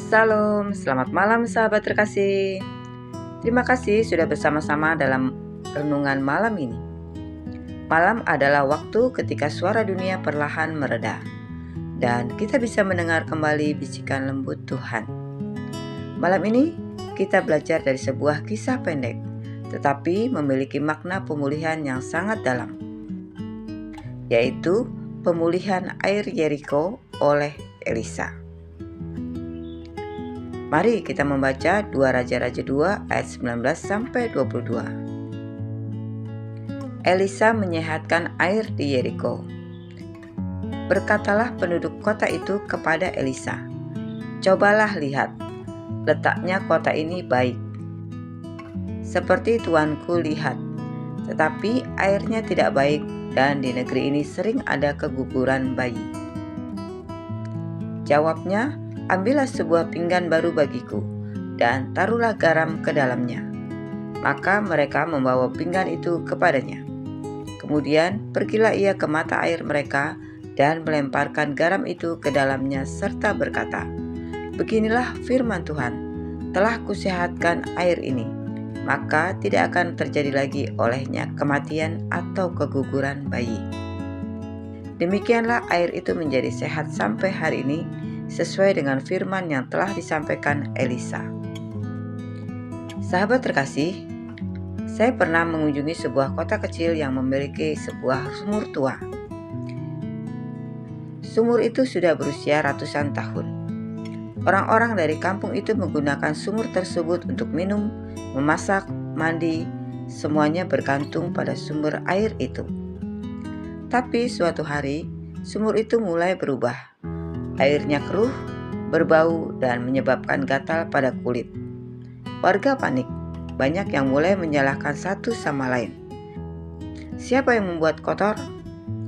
Salam, selamat malam sahabat terkasih. Terima kasih sudah bersama-sama dalam renungan malam ini. Malam adalah waktu ketika suara dunia perlahan mereda dan kita bisa mendengar kembali bisikan lembut Tuhan. Malam ini kita belajar dari sebuah kisah pendek, tetapi memiliki makna pemulihan yang sangat dalam, yaitu pemulihan air Yeriko oleh Elisa. Mari kita membaca 2 Raja-Raja 2 ayat 19-22. Elisa menyehatkan air di Yeriko. Berkatalah penduduk kota itu kepada Elisa, "Cobalah lihat, letaknya kota ini baik. Seperti tuanku lihat, tetapi airnya tidak baik dan di negeri ini sering ada keguguran bayi." Jawabnya, "Ambillah sebuah pinggan baru bagiku, dan taruhlah garam ke dalamnya." Maka mereka membawa pinggan itu kepadanya. Kemudian pergilah ia ke mata air mereka dan melemparkan garam itu ke dalamnya serta berkata, "Beginilah firman Tuhan, telah kusehatkan air ini, maka tidak akan terjadi lagi olehnya kematian atau keguguran bayi." Demikianlah air itu menjadi sehat sampai hari ini, sesuai dengan firman yang telah disampaikan Elisa. Sahabat terkasih, saya pernah mengunjungi sebuah kota kecil yang memiliki sebuah sumur tua. Sumur itu sudah berusia ratusan tahun. Orang-orang dari kampung itu menggunakan sumur tersebut untuk minum, memasak, mandi, semuanya bergantung pada sumber air itu. Tapi suatu hari, sumur itu mulai berubah. Airnya keruh, berbau, dan menyebabkan gatal pada kulit. Warga panik, banyak yang mulai menyalahkan satu sama lain. Siapa yang membuat kotor?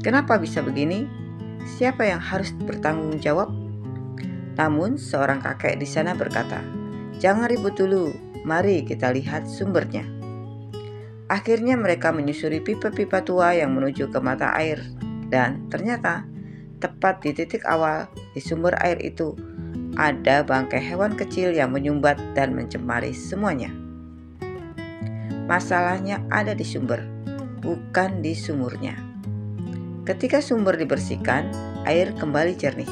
Kenapa bisa begini? Siapa yang harus bertanggung jawab? Namun seorang kakek di sana berkata, "Jangan ribut dulu, mari kita lihat sumbernya." Akhirnya mereka menyusuri pipa-pipa tua yang menuju ke mata air, dan ternyata tepat di titik awal di sumber air itu ada bangkai hewan kecil yang menyumbat dan mencemari semuanya. Masalahnya ada di sumber, bukan di sumurnya. Ketika sumber dibersihkan, air kembali jernih,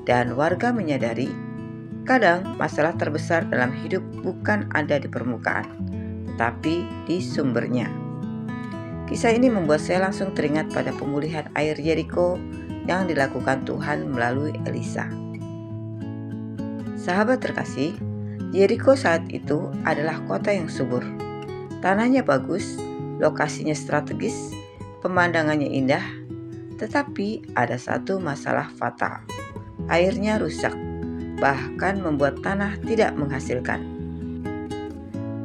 dan warga menyadari kadang masalah terbesar dalam hidup bukan ada di permukaan, tetapi di sumbernya. Kisah ini membuat saya langsung teringat pada pemulihan air Yeriko yang dilakukan Tuhan melalui Elisa. Sahabat terkasih, Yeriko saat itu adalah kota yang subur. Tanahnya bagus, lokasinya strategis, pemandangannya indah, tetapi ada satu masalah fatal. Airnya rusak, bahkan membuat tanah tidak menghasilkan.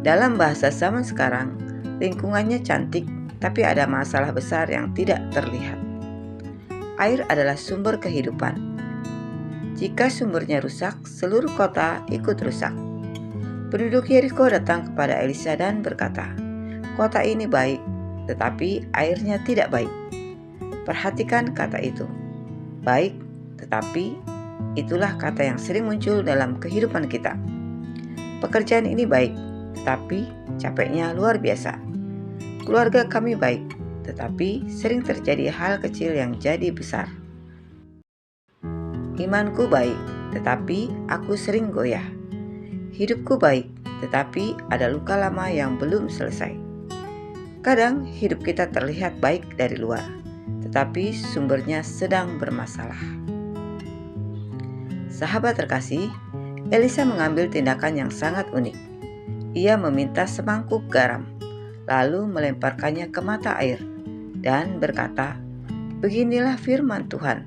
Dalam bahasa zaman sekarang, lingkungannya cantik, tapi ada masalah besar yang tidak terlihat. Air adalah sumber kehidupan. Jika sumbernya rusak, seluruh kota ikut rusak. Penduduk Yeriko datang kepada Elisa dan berkata, "Kota ini baik, tetapi airnya tidak baik." Perhatikan kata itu. Baik, tetapi itulah kata yang sering muncul dalam kehidupan kita. Pekerjaan ini baik, tetapi capeknya luar biasa. Keluarga kami baik, tetapi sering terjadi hal kecil yang jadi besar. Imanku baik, tetapi aku sering goyah. Hidupku baik, tetapi ada luka lama yang belum selesai. Kadang hidup kita terlihat baik dari luar, tetapi sumbernya sedang bermasalah. Sahabat terkasih, Elisa mengambil tindakan yang sangat unik. Ia meminta semangkuk garam, lalu melemparkannya ke mata air, dan berkata, "Beginilah firman Tuhan,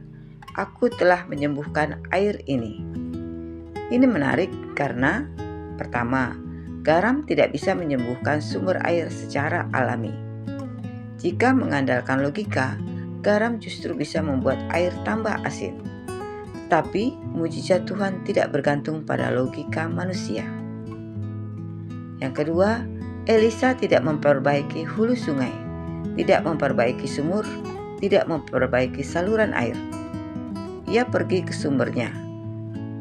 aku telah menyembuhkan air ini." Ini menarik karena, pertama, garam tidak bisa menyembuhkan sumber air secara alami. Jika mengandalkan logika, garam justru bisa membuat air tambah asin. Tapi mujizat Tuhan tidak bergantung pada logika manusia. Yang kedua, Elisa tidak memperbaiki hulu sungai, tidak memperbaiki sumur, tidak memperbaiki saluran air. Ia pergi ke sumbernya.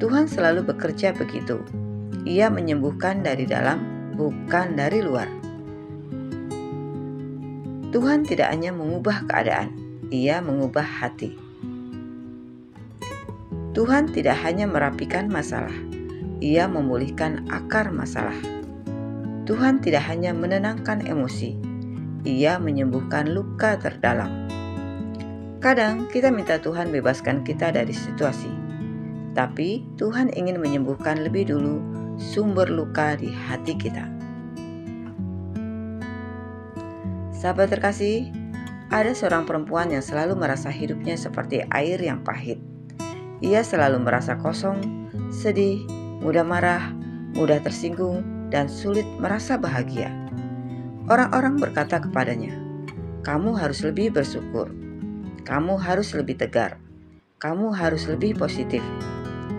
Tuhan selalu bekerja begitu. Ia menyembuhkan dari dalam, bukan dari luar. Tuhan tidak hanya mengubah keadaan, Ia mengubah hati. Tuhan tidak hanya merapikan masalah, Ia memulihkan akar masalah. Tuhan tidak hanya menenangkan emosi, Ia menyembuhkan luka terdalam. Kadang kita minta Tuhan bebaskan kita dari situasi, tapi Tuhan ingin menyembuhkan lebih dulu sumber luka di hati kita. Sahabat terkasih, ada seorang perempuan yang selalu merasa hidupnya seperti air yang pahit. Ia selalu merasa kosong, sedih, mudah marah, mudah tersinggung, dan sulit merasa bahagia. Orang-orang berkata kepadanya, "Kamu harus lebih bersyukur, kamu harus lebih tegar, kamu harus lebih positif."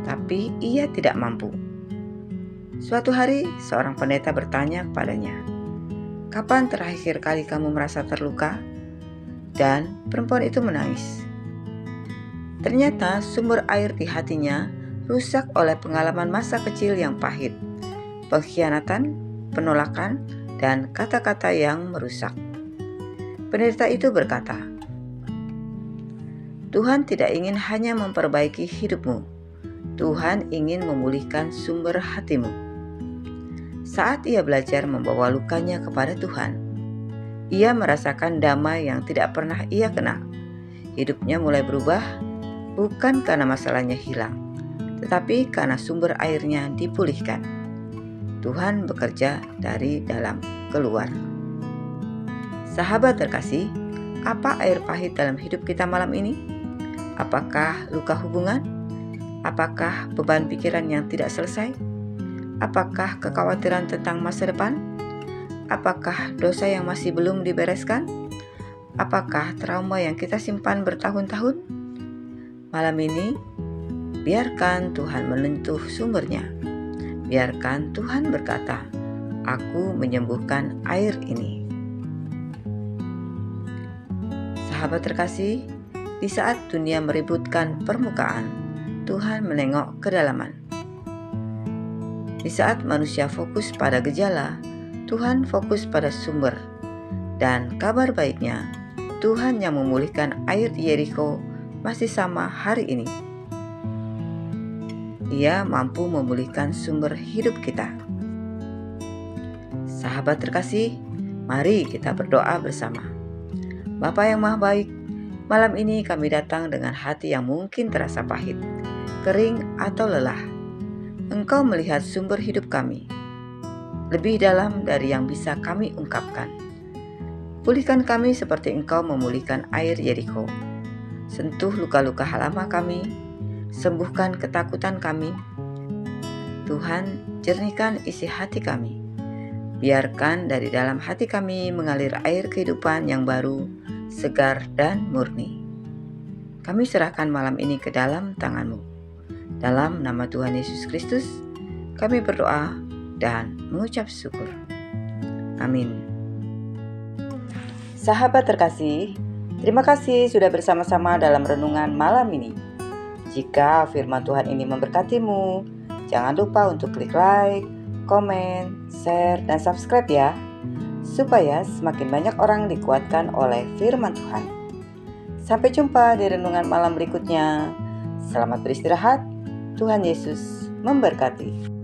Tapi ia tidak mampu. Suatu hari, seorang pendeta bertanya kepadanya, "Kapan terakhir kali kamu merasa terluka?" Dan perempuan itu menangis. Ternyata sumber air di hatinya rusak oleh pengalaman masa kecil yang pahit, pengkhianatan, penolakan, dan kata-kata yang merusak. Pendeta itu berkata, "Tuhan tidak ingin hanya memperbaiki hidupmu, Tuhan ingin memulihkan sumber hatimu." Saat ia belajar membawa lukanya kepada Tuhan, ia merasakan damai yang tidak pernah ia kenal. Hidupnya mulai berubah, bukan karena masalahnya hilang, tetapi karena sumber airnya dipulihkan. Tuhan bekerja dari dalam keluar. Sahabat terkasih, apa air pahit dalam hidup kita malam ini? Apakah luka hubungan? Apakah beban pikiran yang tidak selesai? Apakah kekhawatiran tentang masa depan? Apakah dosa yang masih belum dibereskan? Apakah trauma yang kita simpan bertahun-tahun? Malam ini, biarkan Tuhan menyentuh sumbernya. Biarkan Tuhan berkata, "Aku menyembuhkan air ini." Sahabat terkasih, di saat dunia meributkan permukaan, Tuhan menengok kedalaman. Di saat manusia fokus pada gejala, Tuhan fokus pada sumber. Dan kabar baiknya, Tuhan yang memulihkan air di Yeriko masih sama hari ini. Ia mampu memulihkan sumber hidup kita. Sahabat terkasih, mari kita berdoa bersama. Bapa yang Maha Baik, malam ini kami datang dengan hati yang mungkin terasa pahit, kering atau lelah. Engkau melihat sumber hidup kami, lebih dalam dari yang bisa kami ungkapkan. Pulihkan kami seperti Engkau memulihkan air Yeriko. Sentuh luka-luka lama kami, sembuhkan ketakutan kami. Tuhan, jernihkan isi hati kami. Biarkan dari dalam hati kami mengalir air kehidupan yang baru, segar dan murni. Kami serahkan malam ini ke dalam tangan-Mu. Dalam nama Tuhan Yesus Kristus, kami berdoa dan mengucap syukur. Amin. Sahabat terkasih, terima kasih sudah bersama-sama dalam renungan malam ini. Jika firman Tuhan ini memberkatimu, jangan lupa untuk klik like, komen, share, dan subscribe ya, supaya semakin banyak orang dikuatkan oleh firman Tuhan. Sampai jumpa di renungan malam berikutnya. Selamat beristirahat. Tuhan Yesus memberkati.